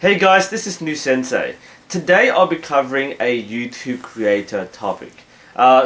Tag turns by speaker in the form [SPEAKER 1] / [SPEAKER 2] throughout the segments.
[SPEAKER 1] Hey guys, this is New Sensei. Today I'll be covering a YouTube creator topic.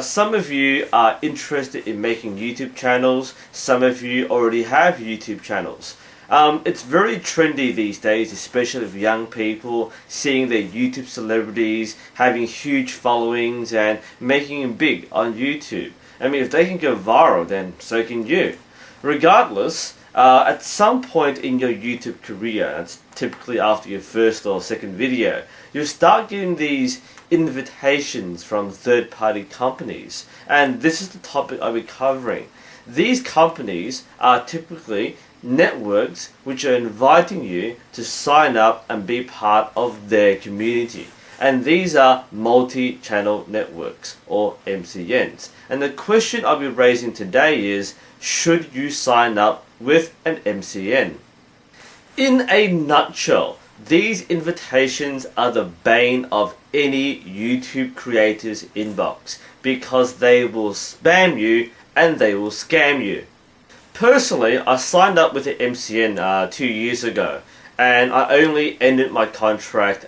[SPEAKER 1] Some of you are interested in making YouTube channels, some of you already have YouTube channels. It's very trendy these days, especially with young people seeing their YouTube celebrities having huge followings and making them big on YouTube. I mean, if they can go viral, then so can you. Regardless, at some point in your YouTube career, that's typically after your first or second video, you'll start getting these invitations from third-party companies. And this is the topic I'll be covering. These companies are typically networks which are inviting you to sign up and be part of their community. And these are multi-channel networks, or MCNs. And the question I'll be raising today is, should you sign up with an MCN? In a nutshell, these invitations are the bane of any YouTube creator's inbox because they will spam you and they will scam you. Personally, I signed up with the MCN 2 years ago, and I only ended my contract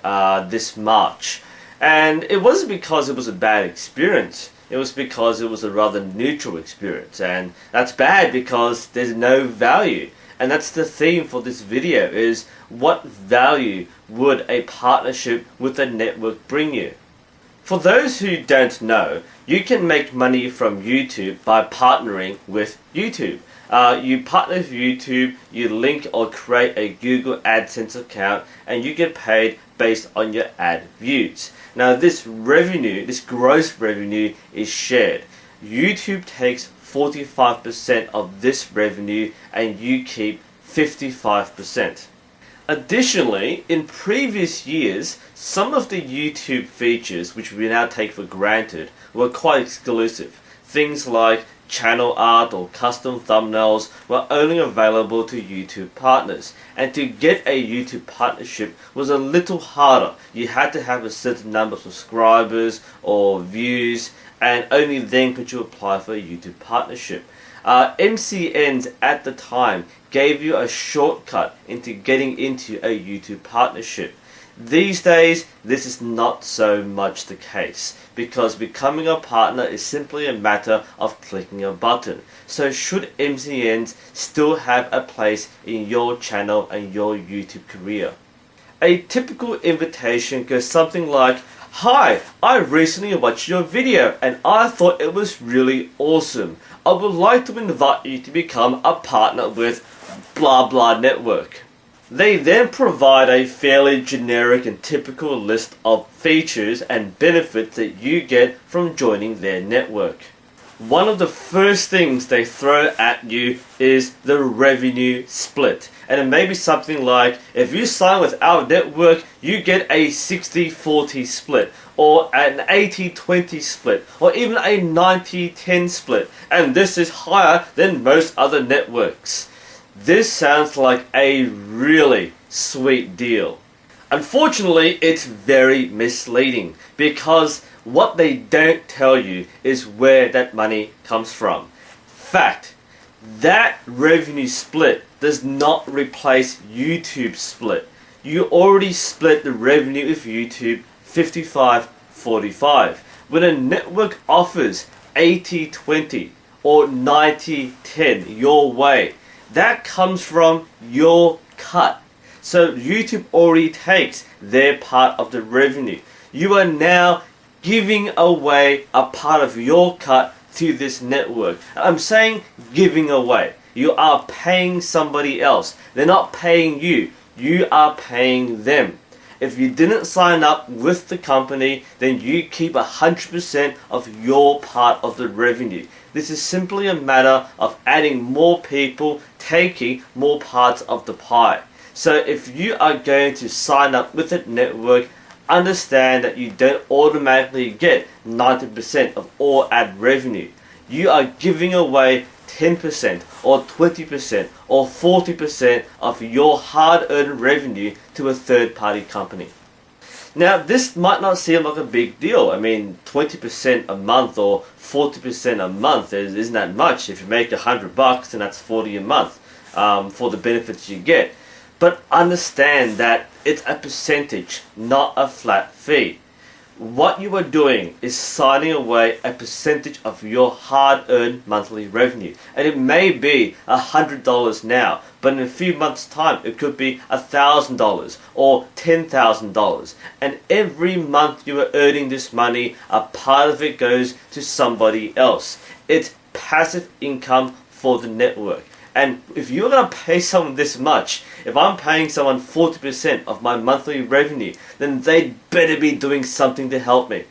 [SPEAKER 1] this March. And it wasn't because it was a bad experience. It was because it was a rather neutral experience, and that's bad because there's no value. And that's the theme for this video, is what value would a partnership with a network bring you? For those who don't know, you can make money from YouTube by partnering with YouTube. You partner with YouTube, you link or create a Google AdSense account, and you get paid based on your ad views. Now this revenue, this gross revenue, is shared. YouTube takes 45% of this revenue and you keep 55%. Additionally, in previous years, some of the YouTube features which we now take for granted were quite exclusive. Things like channel art or custom thumbnails were only available to YouTube partners, and to get a YouTube partnership was a little harder. You had to have a certain number of subscribers or views, and only then could you apply for a YouTube partnership. MCNs at the time gave you a shortcut into getting into a YouTube partnership. These days, this is not so much the case, because becoming a partner is simply a matter of clicking a button. So should MCNs still have a place in your channel and your YouTube career? A typical invitation goes something like, "Hi, I recently watched your video and I thought it was really awesome. I would like to invite you to become a partner with blah blah network." They then provide a fairly generic and typical list of features and benefits that you get from joining their network. One of the first things they throw at you is the revenue split. And it may be something like, if you sign with our network, you get a 60-40 split, or an 80-20 split, or even a 90-10 split. And this is higher than most other networks. This sounds like a really sweet deal. Unfortunately, it's very misleading, because what they don't tell you is where that money comes from. Fact, that revenue split does not replace YouTube's split. You already split the revenue with YouTube 55-45. When a network offers 80-20 or 90-10 your way, that comes from your cut. So YouTube already takes their part of the revenue. You are now giving away a part of your cut to this network. I'm saying giving away. You are paying somebody else. They're not paying you. You are paying them. If you didn't sign up with the company, then you keep 100% of your part of the revenue. This is simply a matter of adding more people, taking more parts of the pie. So if you are going to sign up with a network, understand that you don't automatically get 90% of all ad revenue. You are giving away 10% or 20% or 40% of your hard-earned revenue to a third-party company. Now, this might not seem like a big deal. I mean, 20% a month or 40% a month isn't that much. If you make $100, then that's $40 a month for the benefits you get. But understand that it's a percentage, not a flat fee. What you are doing is signing away a percentage of your hard-earned monthly revenue. And it may be $100 now, but in a few months' time it could be $1,000 or $10,000. And every month you are earning this money, a part of it goes to somebody else. It's passive income for the network. And if you're going to pay someone this much, if I'm paying someone 40% of my monthly revenue, then they'd better be doing something to help me.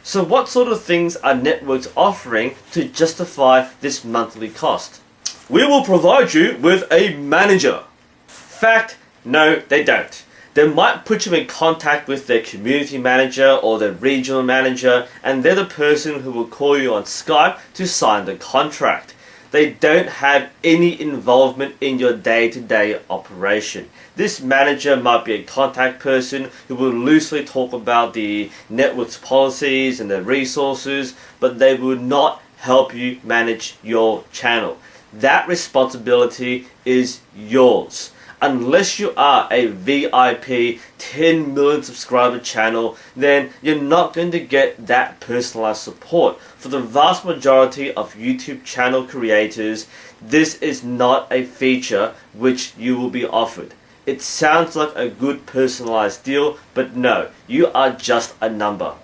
[SPEAKER 1] So what sort of things are networks offering to justify this monthly cost? We will provide you with a manager. Fact, no, they don't. They might put you in contact with their community manager or their regional manager, and they're the person who will call you on Skype to sign the contract. They don't have any involvement in your day-to-day operation. This manager might be a contact person who will loosely talk about the network's policies and the resources, but they will not help you manage your channel. That responsibility is yours. Unless you are a VIP 10 million subscriber channel, then you're not going to get that personalized support. For the vast majority of YouTube channel creators, this is not a feature which you will be offered. It sounds like a good personalized deal, but no, you are just a number.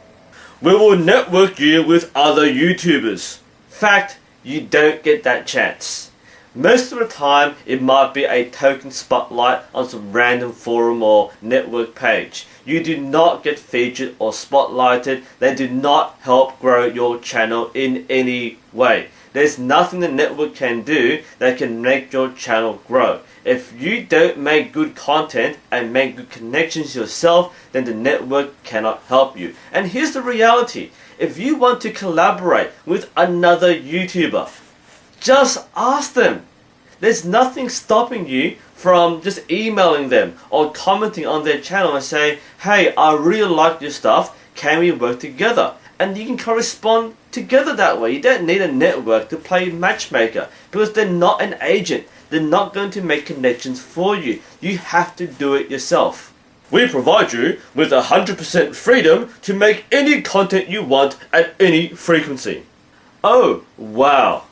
[SPEAKER 1] We will network you with other YouTubers. Fact, you don't get that chance. Most of the time, it might be a token spotlight on some random forum or network page. You do not get featured or spotlighted. They do not help grow your channel in any way. There's nothing the network can do that can make your channel grow. If you don't make good content and make good connections yourself, then the network cannot help you. And here's the reality. If you want to collaborate with another YouTuber, just ask them. There's nothing stopping you from just emailing them or commenting on their channel and say, hey, I really like your stuff, can we work together? And you can correspond together that way. You don't need a network to play matchmaker because they're not an agent. They're not going to make connections for you. You have to do it yourself. We provide you with 100% freedom to make any content you want at any frequency. Oh, wow.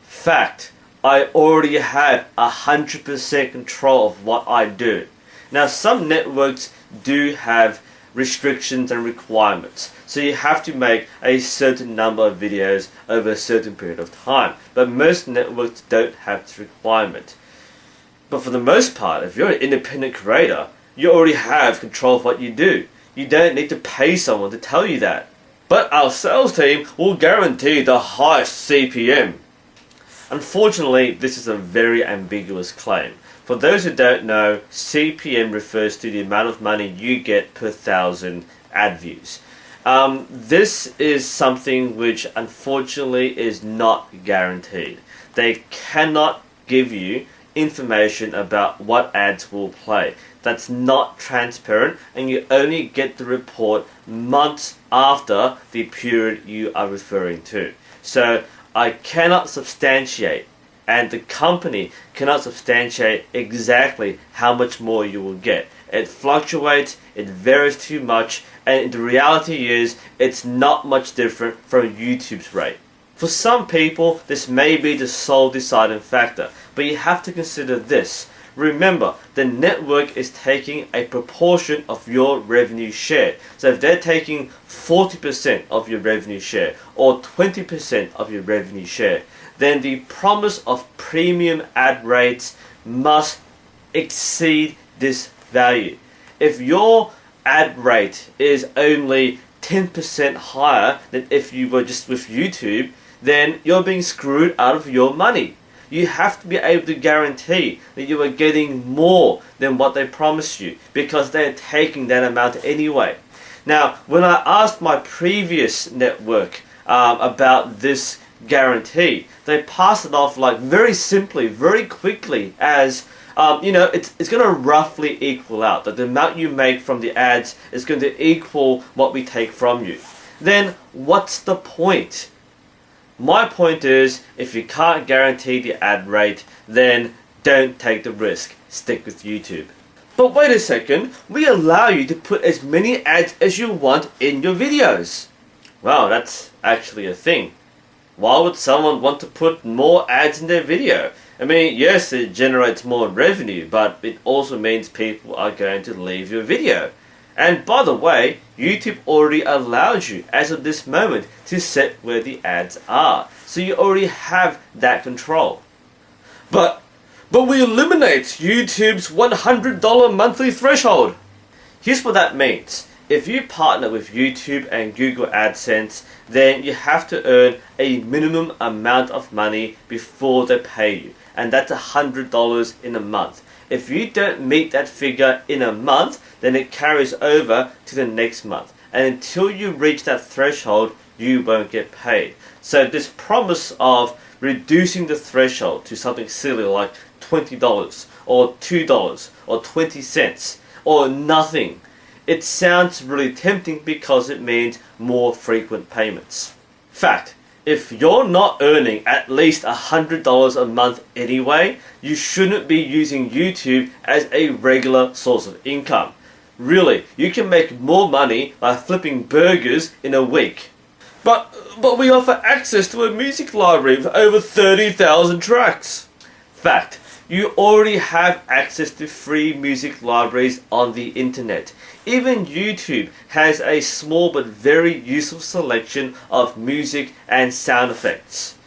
[SPEAKER 1] Fact, I already have 100% control of what I do. Now, some networks do have restrictions and requirements, so you have to make a certain number of videos over a certain period of time, but most networks don't have this requirement. But for the most part, if you're an independent creator, you already have control of what you do. You don't need to pay someone to tell you that. But our sales team will guarantee the highest CPM. Unfortunately, this is a very ambiguous claim. For those who don't know, CPM refers to the amount of money you get per 1,000 ad views. This is something which unfortunately is not guaranteed. They cannot give you information about what ads will play. That's not transparent, and you only get the report months after the period you are referring to. So I cannot substantiate, and the company cannot substantiate exactly how much more you will get. It fluctuates, it varies too much, and the reality is it's not much different from YouTube's rate. For some people, this may be the sole deciding factor, but you have to consider this. Remember, the network is taking a proportion of your revenue share. So if they're taking 40% of your revenue share or 20% of your revenue share, then the promise of premium ad rates must exceed this value. If your ad rate is only 10% higher than if you were just with YouTube, then you're being screwed out of your money. You have to be able to guarantee that you are getting more than what they promised you, because they're taking that amount anyway. Now, when I asked my previous network about this guarantee, they passed it off like very simply, very quickly as it's going to roughly equal out. That the amount you make from the ads is going to equal what we take from you. Then what's the point? My point is, if you can't guarantee the ad rate, then don't take the risk. Stick with YouTube. But wait a second, we allow you to put as many ads as you want in your videos. Wow, that's actually a thing. Why would someone want to put more ads in their video? I mean, yes, it generates more revenue, but it also means people are going to leave your video. And by the way, YouTube already allows you, as of this moment, to set where the ads are. So you already have that control. But we eliminate YouTube's $100 monthly threshold. Here's what that means. If you partner with YouTube and Google AdSense, then you have to earn a minimum amount of money before they pay you. And that's $100 in a month. If you don't meet that figure in a month, then it carries over to the next month. And until you reach that threshold, you won't get paid. So this promise of reducing the threshold to something silly like $20 or $2 or 20 cents or nothing, it sounds really tempting because it means more frequent payments. Fact, if you're not earning at least $100 a month anyway, you shouldn't be using YouTube as a regular source of income. Really, you can make more money by flipping burgers in a week. But we offer access to a music library of over 30,000 tracks. Fact, you already have access to free music libraries on the internet. Even YouTube has a small but very useful selection of music and sound effects.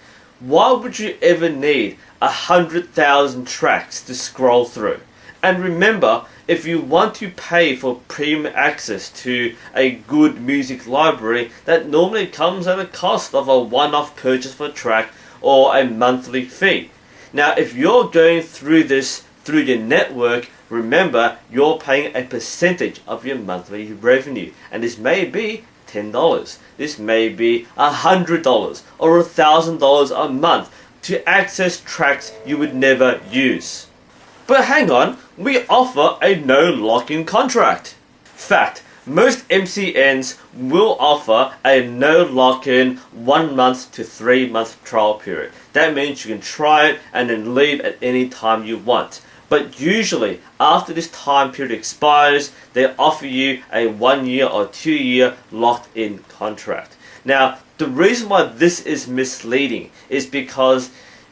[SPEAKER 1] Why would you ever need 100,000 tracks to scroll through? And remember, if you want to pay for premium access to a good music library, that normally comes at a cost of a one-off purchase for a track or a monthly fee. Now, if you're going through this through your network, remember you're paying a percentage of your monthly revenue, and this may be $10, this may be $100 or $1,000 a month to access tracks you would never use. But hang on, we offer a no lock-in contract. Fact, most MCNs will offer a no lock-in 1 month to 3 month trial period. That means you can try it and then leave at any time you want. But usually, after this time period expires, they offer you a 1 year or 2 year locked-in contract. Now, the reason why this is misleading is because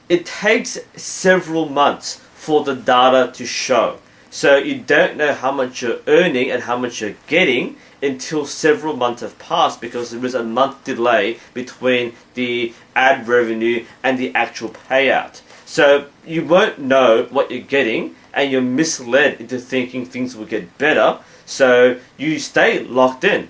[SPEAKER 1] it takes several months for the data to show. So you don't know how much you're earning and how much you're getting until several months have passed, because there is a month delay between the ad revenue and the actual payout. So you won't know what you're getting, and you're misled into thinking things will get better, so you stay locked in.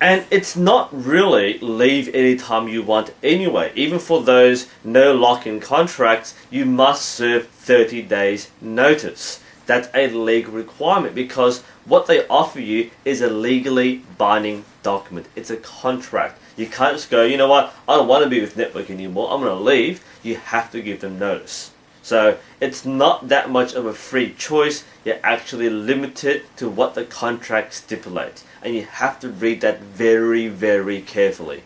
[SPEAKER 1] And it's not really leave anytime you want anyway. Even for those no lock-in contracts, you must serve 30 days notice. That's a legal requirement, because what they offer you is a legally binding document. It's a contract. You can't just go, you know what, I don't want to be with Network anymore, I'm going to leave. You have to give them notice. So it's not that much of a free choice. You're actually limited to what the contract stipulates, and you have to read that very, very carefully.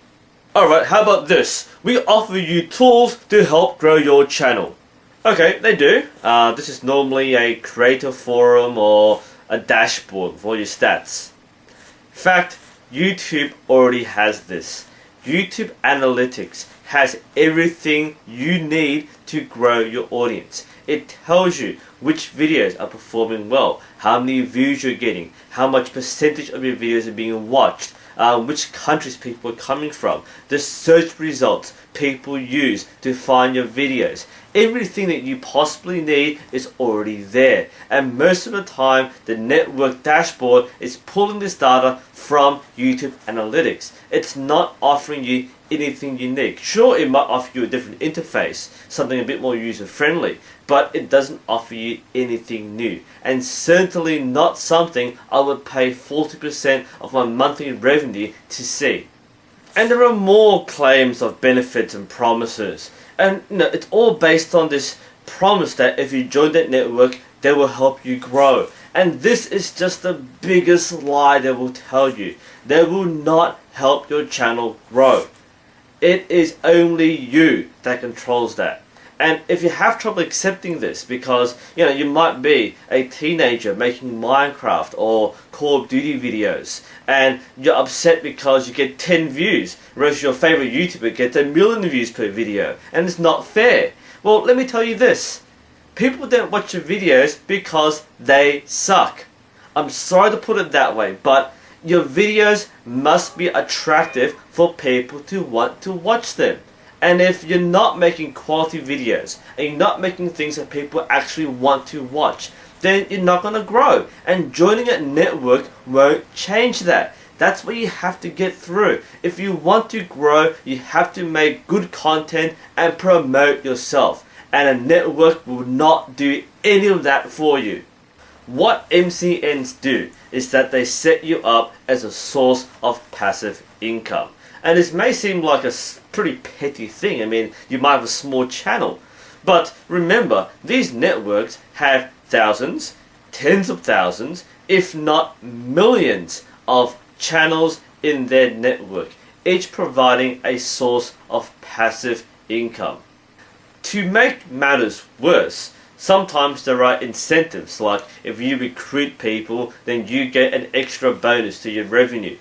[SPEAKER 1] Alright, how about this? We offer you tools to help grow your channel. Okay, they do. This is normally a creator forum or a dashboard for your stats. In fact, YouTube already has this. YouTube Analytics has everything you need to grow your audience. It tells you which videos are performing well, how many views you're getting, how much percentage of your videos are being watched, which countries people are coming from, the search results people use to find your videos. Everything that you possibly need is already there, and most of the time the network dashboard is pulling this data from YouTube Analytics. It's not offering you anything unique. Sure, it might offer you a different interface, something a bit more user friendly, but it doesn't offer you anything new, and certainly not something I would pay 40% of my monthly revenue to see. And there are more claims of benefits and promises, and it's all based on this promise that if you join that network, they will help you grow. And this is just the biggest lie they will tell you. They will not help your channel grow. It is only you that controls that. And if you have trouble accepting this because you might be a teenager making Minecraft or Call of Duty videos and you're upset because you get 10 views whereas your favorite YouTuber gets 1,000,000 views per video and it's not fair. Well, let me tell you this. People don't watch your videos because they suck. I'm sorry to put it that way, but your videos must be attractive for people to want to watch them. And if you're not making quality videos and you're not making things that people actually want to watch, then you're not going to grow. And joining a network won't change that. That's what you have to get through. If you want to grow, you have to make good content and promote yourself. And a network will not do any of that for you. What MCNs do is that they set you up as a source of passive income. And this may seem like a pretty petty thing. I mean, you might have a small channel. But remember, these networks have thousands, tens of thousands, if not millions of channels in their network, each providing a source of passive income. To make matters worse, sometimes there are incentives, like if you recruit people, then you get an extra bonus to your revenue.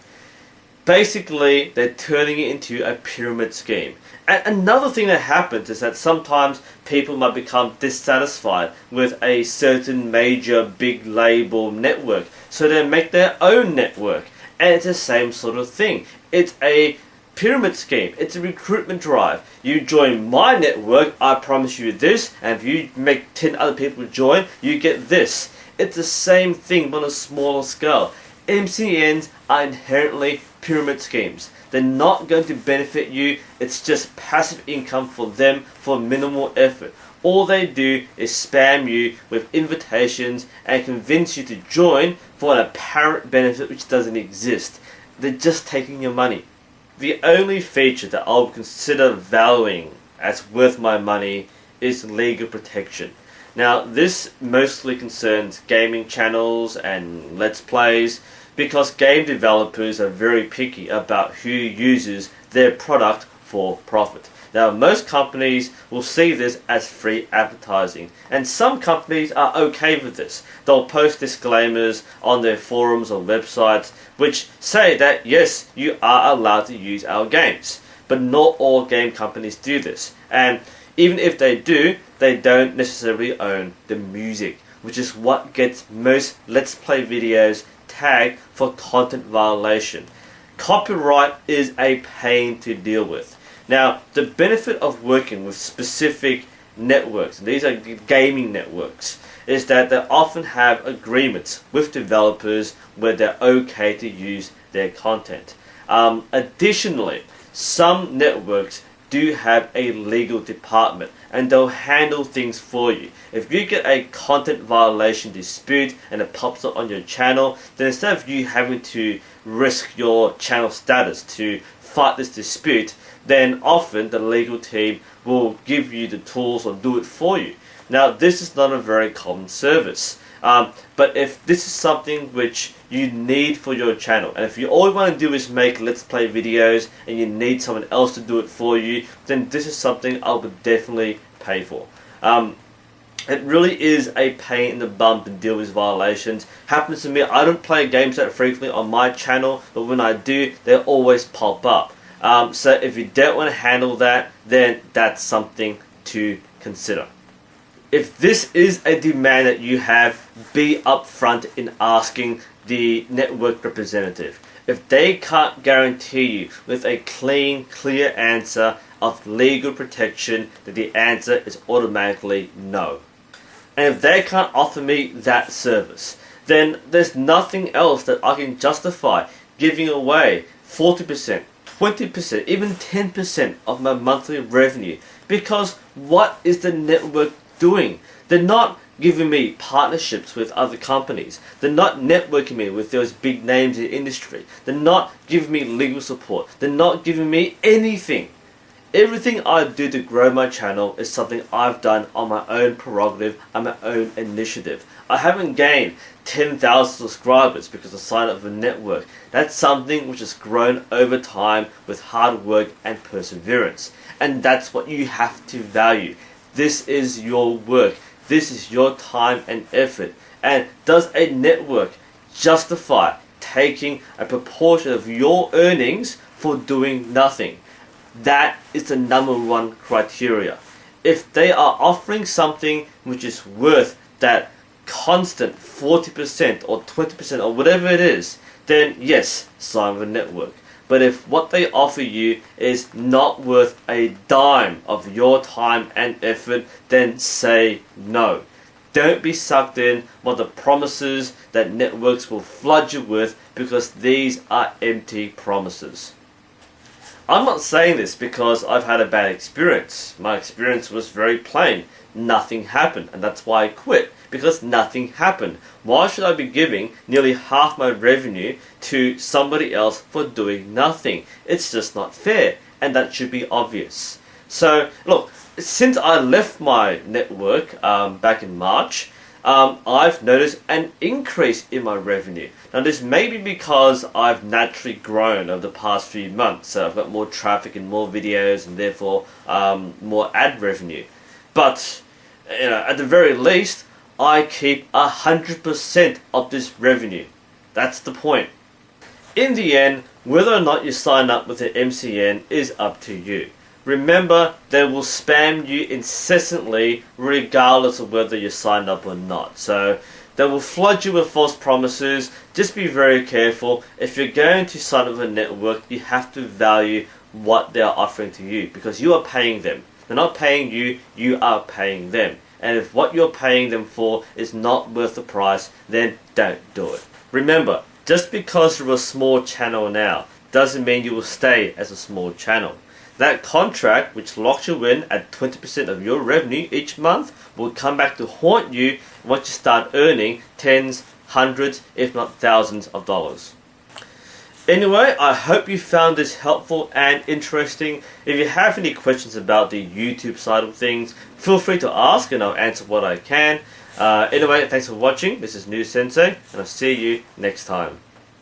[SPEAKER 1] Basically, they're turning it into a pyramid scheme. And another thing that happens is that sometimes people might become dissatisfied with a certain major big label network, so they make their own network. And it's the same sort of thing. It's a pyramid scheme. It's a recruitment drive. You join my network, I promise you this, and if you make 10 other people join, you get this. It's the same thing but on a smaller scale. MCNs are inherently pyramid schemes. They're not going to benefit you. It's just passive income for them for minimal effort. All they do is spam you with invitations and convince you to join for an apparent benefit which doesn't exist. They're just taking your money. The only feature that I'll consider valuing as worth my money is legal protection. Now, this mostly concerns gaming channels and Let's Plays because game developers are very picky about who uses their product for profit. Now, most companies will see this as free advertising, and some companies are okay with this. They'll post disclaimers on their forums or websites which say that yes, you are allowed to use our games. But not all game companies do this, and even if they do, they don't necessarily own the music, which is what gets most Let's Play videos tagged for content violation. Copyright is a pain to deal with. Now, the benefit of working with specific networks, and these are gaming networks, is that they often have agreements with developers where they're okay to use their content. Additionally, some networks do have a legal department and they'll handle things for you. If you get a content violation dispute and it pops up on your channel, then instead of you having to risk your channel status to fight this dispute, then often the legal team will give you the tools or do it for you. Now, this is not a very common service, but if this is something which you need for your channel, and if you all you want to do is make Let's Play videos and you need someone else to do it for you, then this is something I would definitely pay for. It really is a pain in the bum to deal with violations. Happens to me. I don't play games that frequently on my channel, but when I do, they always pop up. So if you don't want to handle that, then that's something to consider. If this is a demand that you have, be upfront in asking the network representative. If they can't guarantee you with a clean, clear answer of legal protection, then the answer is automatically no. And if they can't offer me that service, then there's nothing else that I can justify giving away 40%, 20%, even 10% of my monthly revenue. Because what is the network doing? They're not giving me partnerships with other companies. They're not networking me with those big names in the industry. They're not giving me legal support. They're not giving me anything. Everything I do to grow my channel is something I've done on my own prerogative and my own initiative. I haven't gained 10,000 subscribers because I signed up for a network. That's something which has grown over time with hard work and perseverance. And that's what you have to value. This is your work. This is your time and effort. And does a network justify taking a proportion of your earnings for doing nothing? That is the number one criteria. If they are offering something which is worth that constant 40% or 20% or whatever it is, then yes, sign with a network. But if what they offer you is not worth a dime of your time and effort, then say no. Don't be sucked in by the promises that networks will flood you with, because these are empty promises. I'm not saying this because I've had a bad experience. My experience was very plain. Nothing happened, and that's why I quit, because nothing happened. Why should I be giving nearly half my revenue to somebody else for doing nothing? It's just not fair, and that should be obvious. So look, since I left my network back in March, I've noticed an increase in my revenue. Now this may be because I've naturally grown over the past few months, so I've got more traffic and more videos, and therefore more ad revenue. But at the very least, I keep 100% of this revenue. That's the point. In the end, whether or not you sign up with an MCN is up to you. Remember, they will spam you incessantly regardless of whether you signed up or not. So they will flood you with false promises. Just be very careful. If you're going to sign up with a network, you have to value what they are offering to you, because you are paying them. They're not paying you, you are paying them. And if what you're paying them for is not worth the price, then don't do it. Remember, just because you're a small channel now doesn't mean you will stay as a small channel. That contract, which locks you in at 20% of your revenue each month, will come back to haunt you once you start earning tens, hundreds, if not thousands of dollars. Anyway, I hope you found this helpful and interesting. If you have any questions about the YouTube side of things, feel free to ask and I'll answer what I can. Anyway, thanks for watching. This is New Sensei, and I'll see you next time.